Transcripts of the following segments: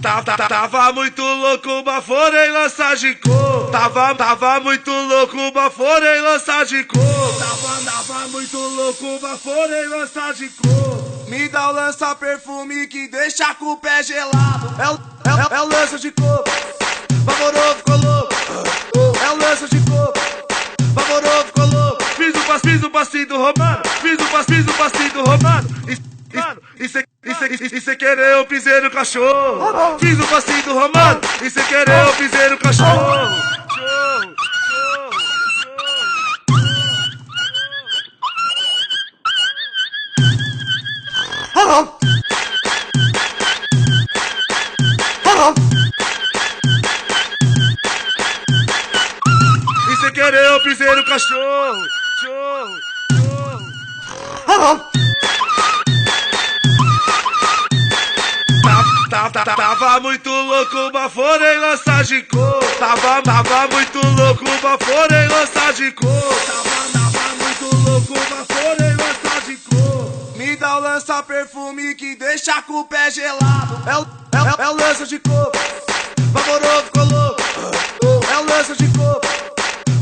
Tava muito louco, baforei lança de cor. Tava muito louco, baforei lança de cor. Tava muito louco, baforei lança de cor. Me dá o lança perfume que deixa com o pé gelado. É o lança de cor, vaporou, ficou louco. É o lança de cor, vaporou, ficou louco. Fiz o passinho do romano, fiz o passinho do romano. E cê querer eu pisei no cachorro. Fiz o passinho do romano, e cê querer eu pisei no cachorro. E cê querer eu pisei no cachorro. Tava muito louco, baforei lança de cor. Tava muito louco, baforei lança de cor. Tava muito louco, baforei lança de cor. Me dá o lança perfume que deixa com o pé gelado. É o lança de cor, vaporou, ficou louco. É o lança de cor,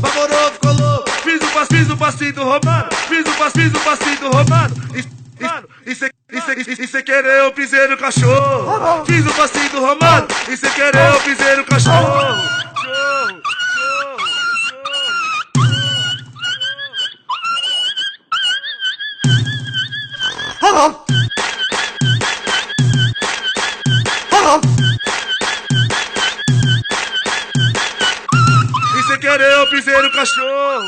vaporou, ficou louco. Fiz o passinho do romano, fiz o passinho do romano. E cê querer eu pisei no cachorro. Fiz o passinho do romano, e cê querer eu pisei no cachorro. E cê querer eu pisei no cachorro.